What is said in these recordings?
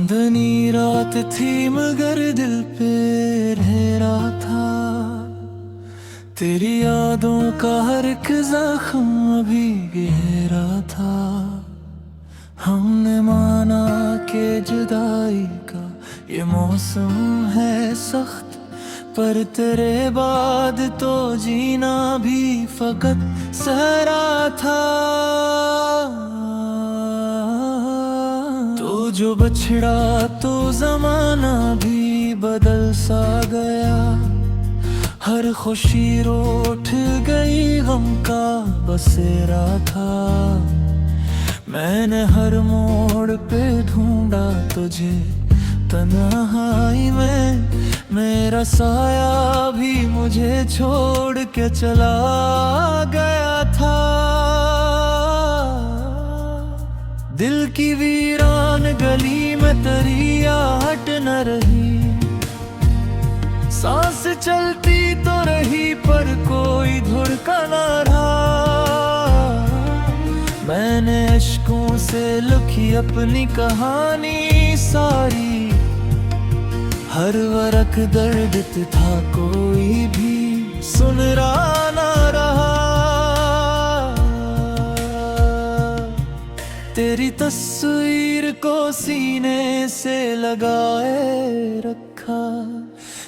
चांदनी रात थी मगर दिल पे अंधेरा था। तेरी यादों का हर एक जख्म अभी गहरा था। हमने माना कि जुदाई का ये मौसम है सख्त, पर तेरे बाद तो जीना भी फकत सहरा था। तो जो बछड़ा तो जमाना भी बदल सा गया। हर खुशी रूठ गई गम का बसेरा था। मैंने हर मोड़ पे ढूंढा तुझे तन्हाई में, मेरा साया भी मुझे छोड़ के चला गया था। दिल की वीरान गली में तेरी आहट न रही। सांस चलती तो रही पर कोई धड़कन न रहा। मैंने अश्कों से लिखी अपनी कहानी सारी। हर वरक दर्द था, कोई भी सुन रहा ना रहा। तेरी तस्वीर को सीने से लगाए रखा,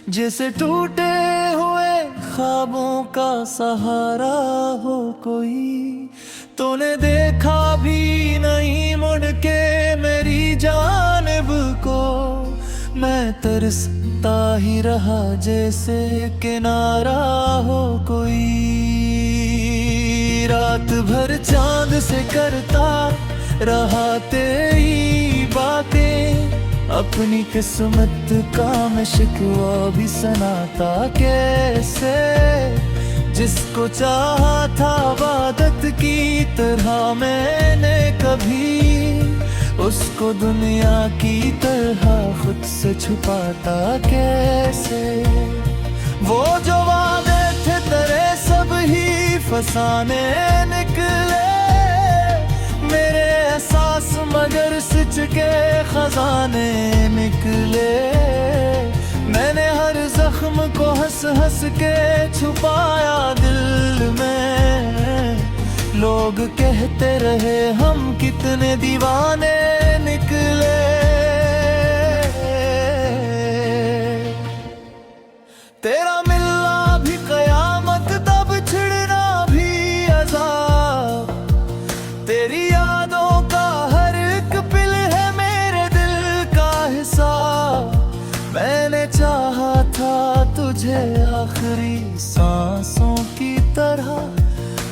जैसे टूटे हुए ख्वाबों का सहारा हो कोई। तूने देखा भी नहीं मुड़ के मेरी जानिब को। मैं तरसता ही रहा जैसे किनारा हो कोई। रात भर चांद से करता रहा तेरी बातें। अपनी किस्मत का मैं शिकवा भी सुनाता कैसे। जिसको चाहा था इबादत की तरह मैंने कभी, उसको दुनिया की तरह खुद से छुपाता कैसे। वो जो वादे थे तेरे सब ही फसाने निकले। मेरे एहसास मगर सच के खजाने निकले। मैंने हर जख्म को हंस हंस के छुपाया दिल में। लोग कहते रहे हम कितने दीवाने निकले। तेरा मिलना भी कयामत, तब छिड़ना भी अज़ाब। तेरी यादों का हर एक पिल है मेरे दिल का हिसाब। मैंने चाहा था तुझे आखिरी सांसों की तरह।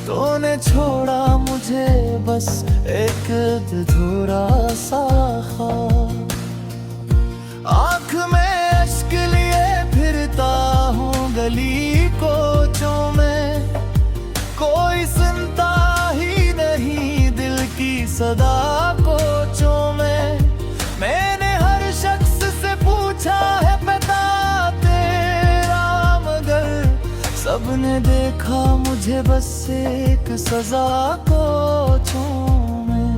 तूने छोड़ा मुझे बस एक अधूरा सा ख्वाब। आँख में अश्क लिए फिरता हूँ गली कोचों में। कोई सुनता ही नहीं दिल की सदा कोचों में। मैंने हर शख्स से पूछा है पता तेरा, मगर सबने देखा मुझे बस एक सजा कोचों में।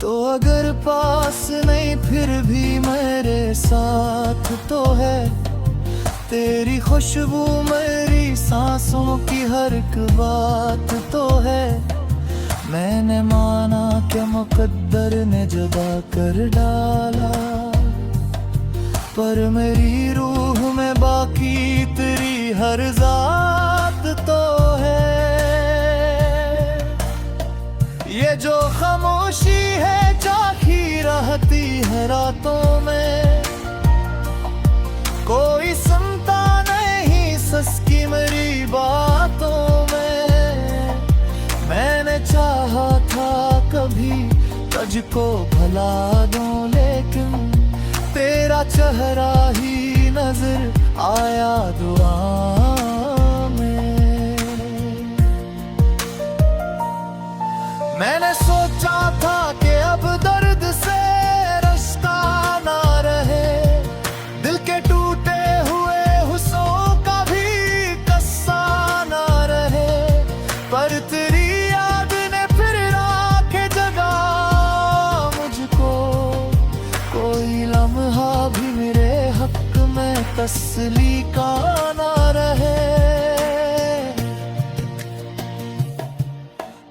तो अगर पास नहीं फिर भी मेरे साथ तो है। तेरी खुशबू मेरी सांसों की हर एक बात तो है। मैंने माना कि मुकद्दर ने जुदा कर डाला, पर मेरी रूह में बाकी तेरी हर जात तो है। ये जो खामोशी है जागी रहती है रातों में। कोई सुनता नहीं सस की मेरी बातों में। मैंने चाहा था कभी तुझको भला दूं, लेकिन तेरा चेहरा ही नजर आया दुआ में। मैंने सोचा था कि अब दर्द से रास्ता ना रहे। दिल के टूटे हुए हुस्नों का भी कस्सा ना रहे। पर तेरी याद ने फिर आके जगा मुझको। तसल्ली का ना रहे।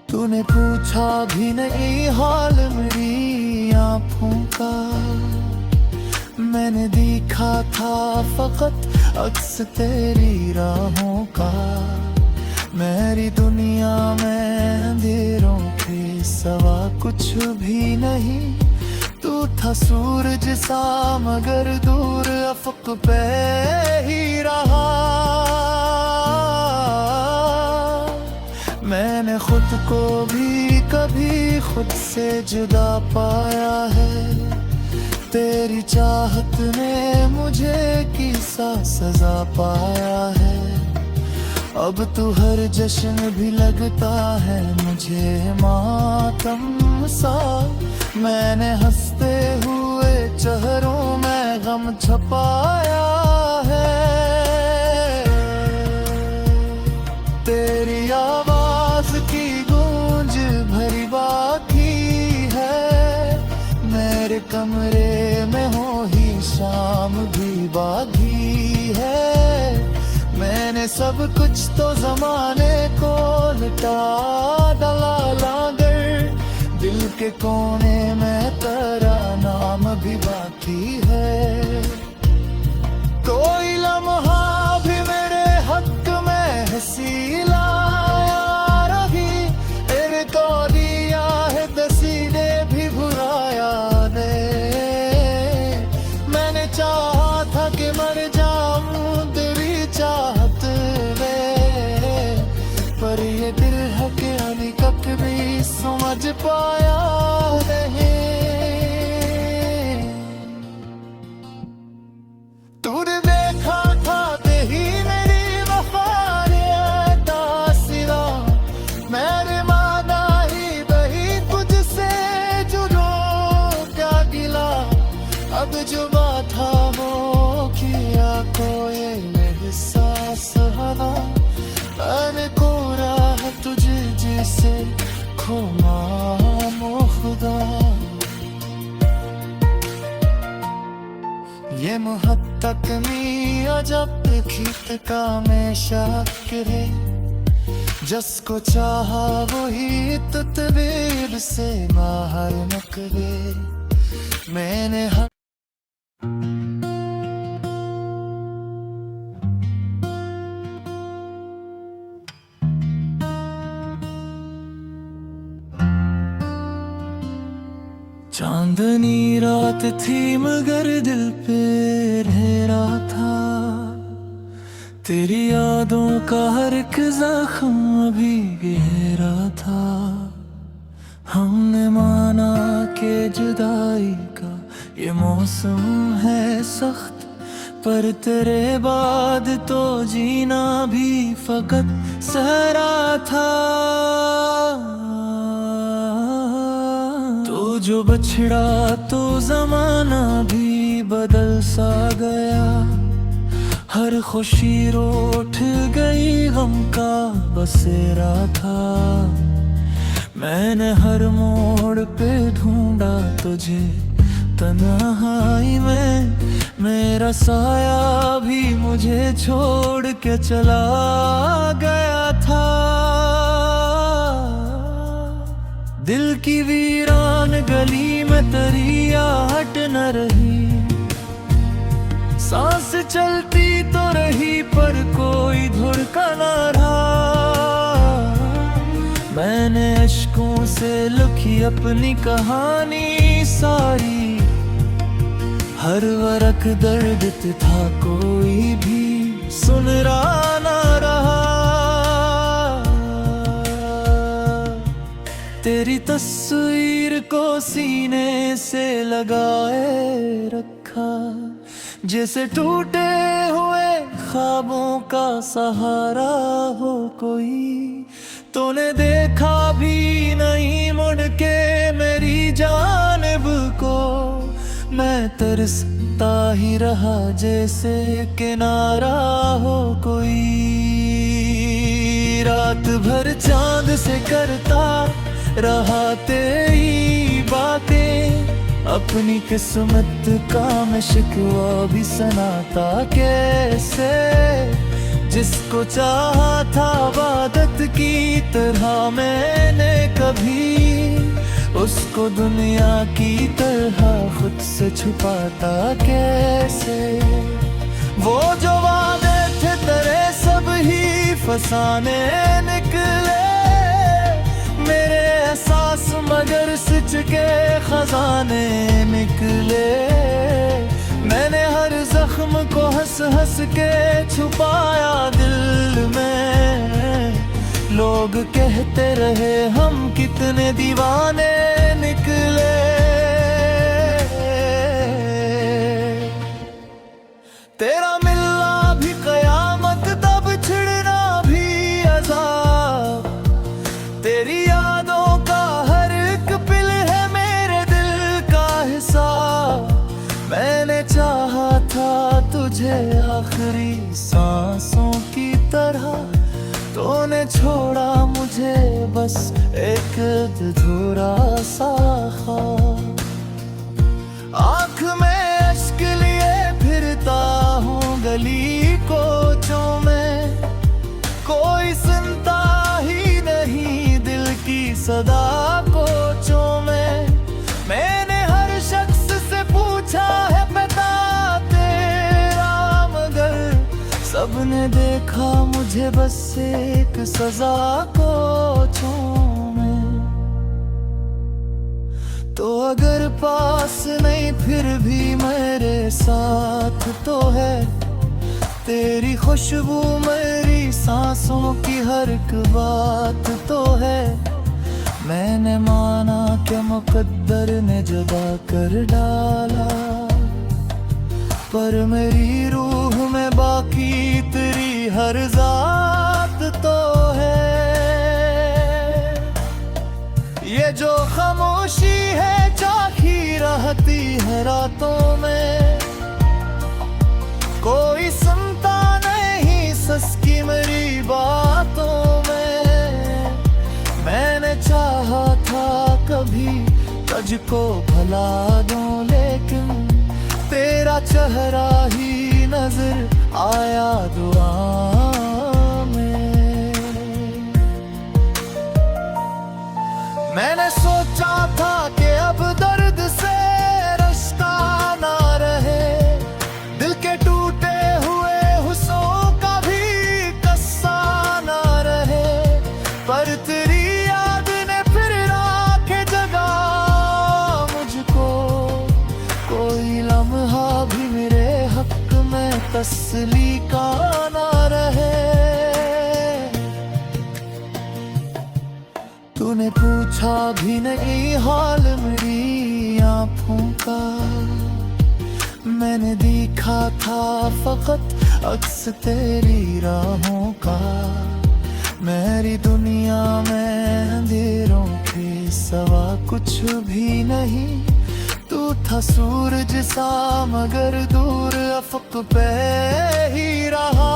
तूने पूछा भी नहीं हाल मेरी आँखों का, मैंने देखा था फकत अक्स तेरी राहों का। मेरी दुनिया में अंधेरों के सवा कुछ भी नहीं, तू था सूरज सा मगर दूर अफक पे ही रहा। मैंने खुद को भी कभी खुद से जुदा पाया है, तेरी चाहत ने मुझे किसा सजा पाया है। अब तू हर जश्न भी लगता है मुझे मातम सा, मैंने हंसते हुए चेहरों में गम छपाया है। तेरी आवाज की गूंज भरी बाकी है, मेरे कमरे में हो ही शाम भी बागी है। मैंने सब कुछ तो जमाने को लुटा डाला लागर, दिल के कोने में तेरा नाम भी बाकी है। कोई लम्हा भी मेरे हक में हंसी लाया रही, तेरे को दिया है दसीने भी बुराया दे। मैंने चाहा था कि मर जाऊं तेरी चाहत में, पर ये दिल है कि अभी तक भी समझ पाया नहीं। तूने देखा था तेरी मेरी वफारे दासिरा, मेरे माना ही बही तुझसे जुड़ो क्या गिला। अब जो बात था वो किया कोई एहसास हरा, मैंने कोरा है तुझे जैसे खोमा खुदा। ये मुहब्बत में अजब खीत का में शक है, जिसको चाहा वही तदबीर से बाहर निकले। मैंने चांदनी रात थी मगर दिल पे अंधेरा था, तेरी यादों का हर एक जख्म अभी गहरा था। हमने माना कि जुदाई का ये मौसम है सख्त, पर तेरे बाद तो जीना भी फकत सहरा था। तो जो बछड़ा तो जमाना भी बदल सा गया, हर खुशी रूठ गई गम का बसेरा था। मैंने हर मोड़ पे ढूंढा तुझे तन्हाई में, मेरा साया भी मुझे छोड़ के चला गया था। दिल की वीरान गली में तेरी आहट न रही, सांस चलती तो रही पर कोई धड़कन न रहा। मैंने अश्कों से लिखी अपनी कहानी सारी, हर वरक दर्द था कोई भी सुन रहा न रहा। तेरी तस्वीर को सीने से लगाए रखा, जैसे टूटे हुए ख्वाबों का सहारा हो कोई। तूने देखा भी नहीं मुड़ के मेरी जानिब को, मैं तरसता ही रहा जैसे किनारा हो कोई। रात भर चांद से करता रहा तेरी बातें, अपनी किस्मत का मैं शिकवा भी सुनाता कैसे। जिसको चाहा था इबादत की तरह मैंने कभी, उसको दुनिया की तरह खुद से छुपाता कैसे। वो जो वादे थे तेरे सब ही फसाने निकले, मेरे एहसास मगर सच के खजाने निकले। मैंने हर जख्म को हंस हंस के छुपाया दिल में, लोग कहते रहे हम कितने दीवाने निकले। तेरा मिलना भी कयामत, तब छिड़ना भी अज़ाब। तेरी यादों का हर एक पिल है मेरे दिल का हिसाब। मैंने चाहा था तुझे आखिरी सांसों की तरह, तूने छोड़ा मुझे बस एक अधूरा सा ख्वाब। आँख में अश्क लिए फिरता हूँ गली कोचों में, कोई सुनता ही नहीं दिल की सदा कोचों में। मैंने हर शख्स से पूछा है पता तेरा, मगर सबने देखा मुझे बस एक सजा कोचों में। तो अगर पास नहीं फिर भी मेरे साथ तो है, तेरी खुशबू मेरी सांसों की हर एक बात तो है। मैंने माना कि मुकद्दर ने जुदा कर डाला, पर मेरी रूह में बाकी तेरी हर जात तो है। ये जो खामोशी है जागी रहती है रातों में, कोई सुनता नहीं सस की मेरी बातों में। मैंने चाहा था कभी तुझको भुला दूं, लेकिन तेरा चेहरा ही नजर आया दुआ में। मैंने सोचा था कि अब दर्द से रास्ता ना रहे, दिल के टूटे हुए हुस्नों का भी कस्सा ना रहे। पर तेरी याद ने फिर राखे जगा मुझको, कोई लम्हा भी मेरे हक में तसली का ना रहे। तूने पूछा भी नहीं हाल मेरी आँखों का, मैंने देखा था फकत अक्स तेरी राहों का। मेरी दुनिया में अंधेरों के सवा कुछ भी नहीं, तू था सूरज सा मगर दूर अफक पे ही रहा।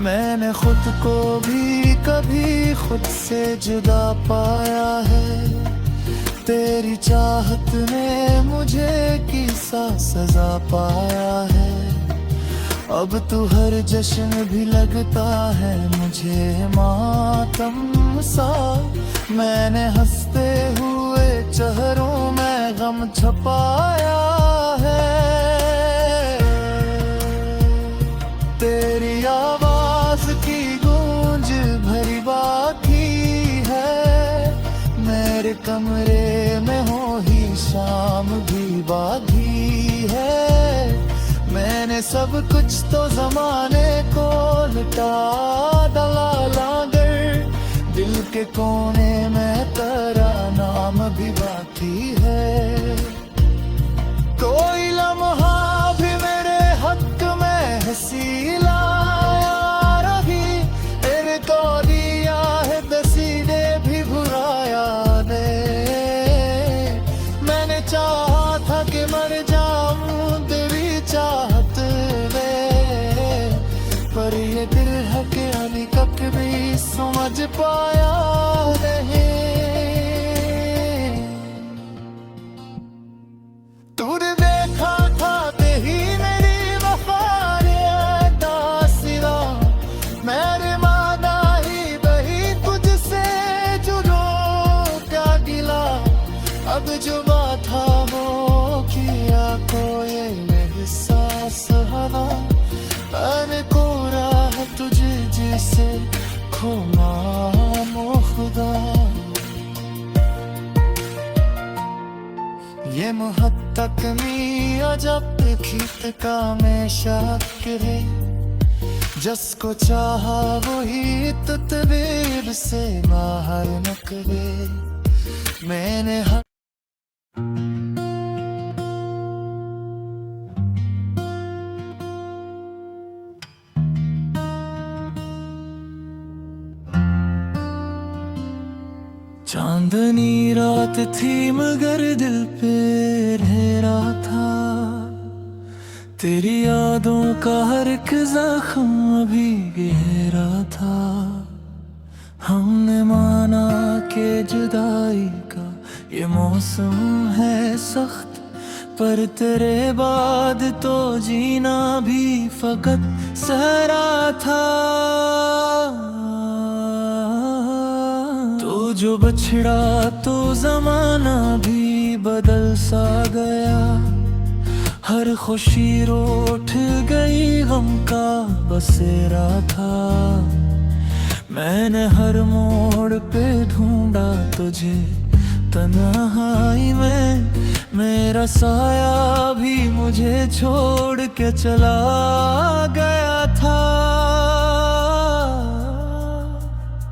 मैंने खुद को भी कभी खुद से जुदा पाया है, तेरी चाहत ने मुझे किसा सजा पाया है। अब तो हर जश्न भी लगता है मुझे मातम सा, मैंने हंसते हुए चेहरों में गम छपाया है। तेरी आवाज की गूंज भरी बाकी है, मेरे कमरे में हो ही शाम भी बागी है। मैंने सब कुछ तो जमाने को लुटा डाला, लागर दिल के कोने में तेरा नाम भी बाकी है। कोई लम्हा भी मेरे हक में हंसी लाया रही, तेरे को दिया है दसीने भी बुराया ने। मैंने चाहा था कि मर जाऊं तेरी चाहत में, पर ये दिल है कि अभी तक भी समझ पाया नहीं। जुबा था वो किया कोई एहसास हवा, मैंने कोरा है तुझे जिसे खो मानो खुदा। ये मुहत्तक में अजब खीत का में शक है, जिसको चाहा वही तदबीर से बाहर निकले। मैंने चांदनी रात थी मगर दिल पे अंधेरा था, तेरी यादों का हर एक जख्म अभी गहरा था। हमने माना कि जुदाई का ये मौसम है सख्त, पर तेरे बाद तो जीना भी फकत सहरा था। तो जो बछड़ा तो जमाना भी बदल सा गया, हर खुशी रूठ गई गम का बसेरा था। मैंने हर मोड़ पे ढूंढा तुझे तन्हाई में, मेरा साया भी मुझे छोड़ के चला गया था।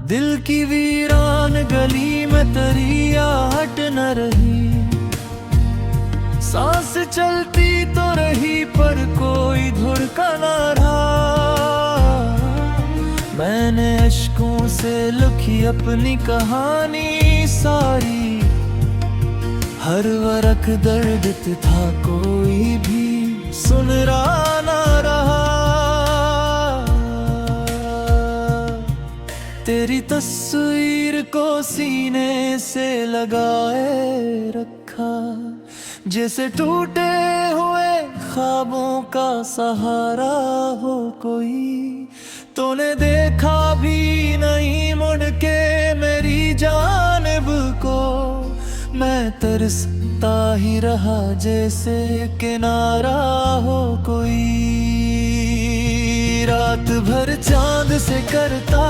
दिल की वीरान गली में तेरी आहट न रही, सांस चलती तो रही पर कोई धड़कन न रहा। मैंने अश्कों से लिखी अपनी कहानी सारी, हर वरक दर्द था कोई भी सुन रहा ना रहा। तेरी तस्वीर को सीने से लगाए रखा, जैसे टूटे हुए ख्वाबों का सहारा हो कोई। तूने देखा भी नहीं मुड़ के मेरी जानिब को, मैं तरसता ही रहा जैसे किनारा हो कोई। रात भर चांद से करता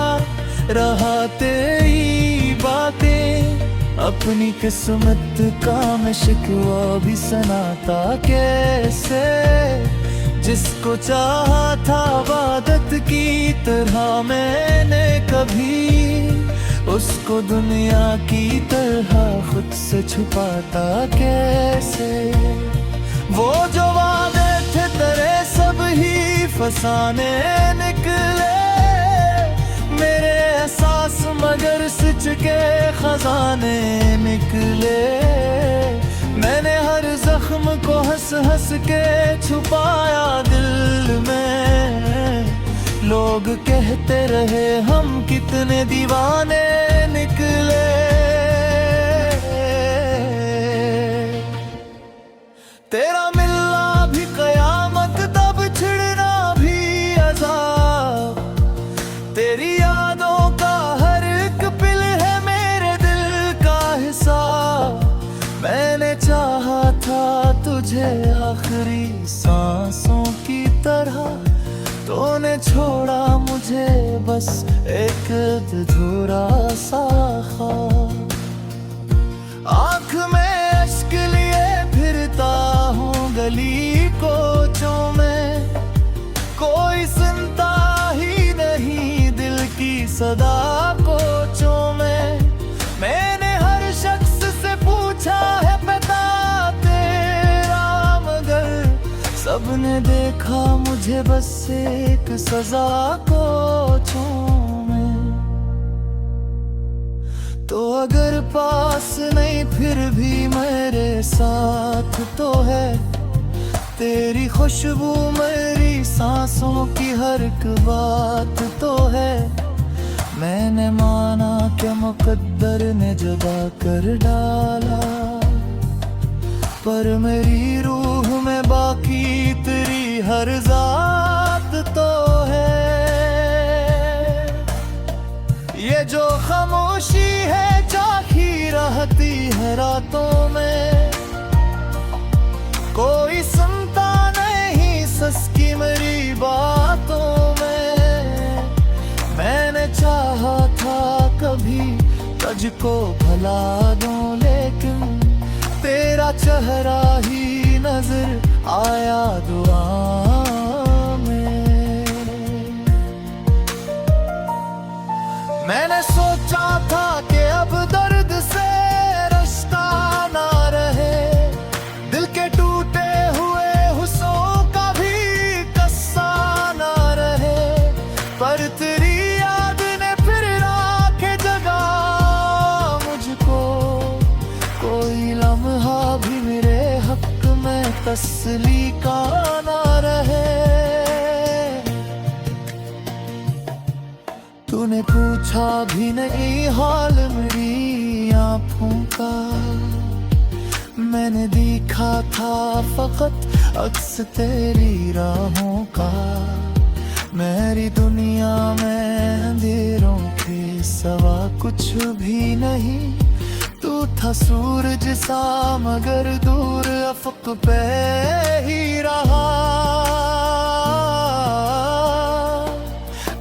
रहा तेरी बातें, अपनी किस्मत का मैं शिकवा भी सुनाता कैसे। जिसको चाहा था इबादत की तरह मैंने कभी, उसको दुनिया की तरह खुद से छुपाता कैसे। वो जो वादे थे तेरे सब ही फसाने निकले, मेरे एहसास मगर सच के खजाने निकले। मैंने हर जख्म को हंस हंस के छुपाया दिल में, लोग कहते रहे हम कितने दीवाने निकले। तेरा मिलना भी कयामत तब छिड़ना भी अज़ाब, तेरी यादों का हर एक पिल है मेरे दिल का हिसाब। मैंने चाहा था तुझे आखिरी सांसों की तरह, तूने छोड़ा मुझे बस एक अधूरा सा ख्वाब। आँख में अश्क लिए फिरता हूँ गली कोचों में, कोई सुनता ही नहीं दिल की सदा कोचों में। मैंने हर शख्स से पूछा है पता तेरा, मगर सबने देखा मुझे बस एक सजा कोचों में। तो अगर पास नहीं फिर भी मेरे साथ तो है, तेरी खुशबू मेरी सांसों की हर एक बात तो है। मैंने माना कि मुकद्दर ने जुदा कर डाला, पर मेरी रूह में बाकी तेरी हर जात तो है। ये जो खामोशी है चाही रहती है रातों में। कोई सुनता नहीं सस की मेरी बातों में। मैंने चाहा था कभी तुझको भुला दूं, लेकिन तेरा चेहरा ही नजर आया दुआ में। मैंने सोचा था कि अब दर्द से रास्ता ना रहे, दिल के टूटे हुए हुस्सों का भी कस्सा ना रहे, पर तेरी याद ने फिर राखे जगा मुझको। कोई लम्हा भी मेरे हक में तसली का ना रहे। तूने पूछा भी नहीं हाल मेरी आँखों का, मैंने देखा था फकत अक्स तेरी राहों का। मेरी दुनिया में अंधेरों के सवा कुछ भी नहीं, तू था सूरज सा मगर दूर अफक पे ही रहा।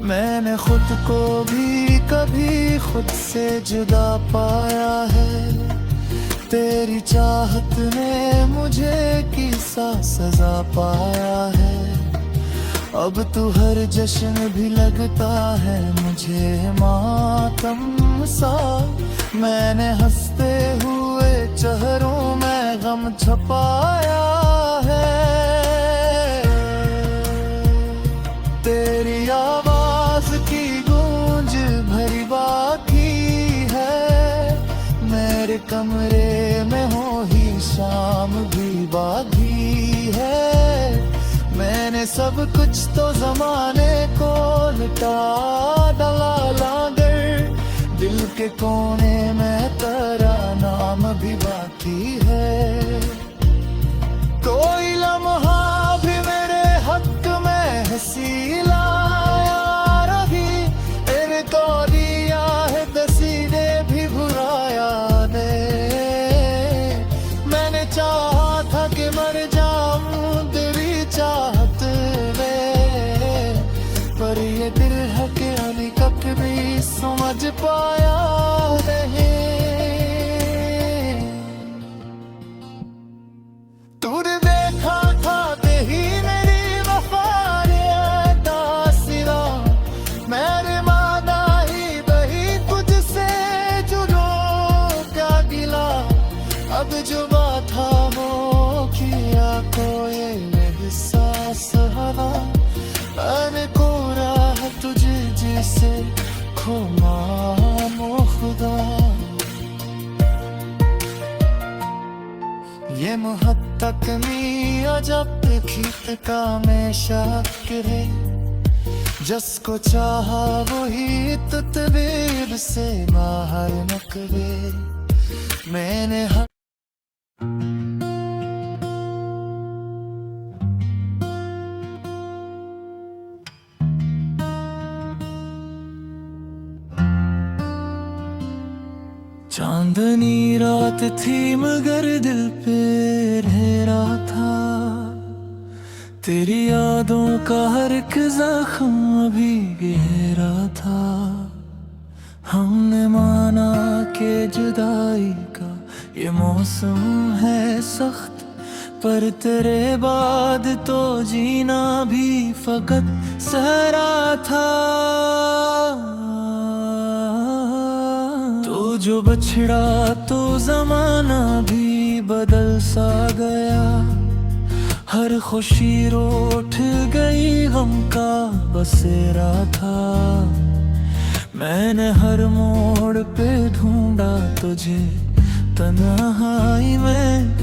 मैंने खुद को भी कभी खुद से जुदा पाया है, तेरी चाहत ने मुझे किसा सजा पाया है। अब तू हर जश्न भी लगता है मुझे मातम सा। मैंने हंसते हुए चेहरों में गम छपाया है। तेरी आवाज की गूंज भरी बाकी है, मेरे कमरे में हो ही शाम भी बागी है। मैंने सब कुछ तो जमाने को लुटा डाला लागर, दिल के कोने में तेरा नाम भी बाकी है। कोई लम्हा भी मेरे हक में हंसी लाया रही, तेरे को दिया है दसीने भी बुराया दे। मैंने चाहा था कि मर जाऊं तेरी चाहत में, पर ये दिल है कि अभी तक भी समझ पाया नहीं। तूने देखा था तेरी मेरी वफारियत सिरा, मेरे माना ही बही तुझसे जुड़ो क्या गिला। अब जो बात था वो किया कोई एहसास हवा, मैंने कोरा है तुझे जैसे खो मानो खुदा। ये मुहत्तक मी अजब खीत का में शक है, जिसको चाहा वही तदबीर से बाहर नकले। मैंने चांदनी रात थी मगर दिल पे अंधेरा था, तेरी यादों का हर एक जख्म अभी गहरा था। हमने माना कि जुदाई का ये मौसम है सख्त, पर तेरे बाद तो जीना भी फकत सहरा था। तो जो बछड़ा तो जमाना भी बदल सा गया, हर खुशी रूठ गई गम का बसेरा था। मैंने हर मोड़ पे ढूंढा तुझे तन्हाई में,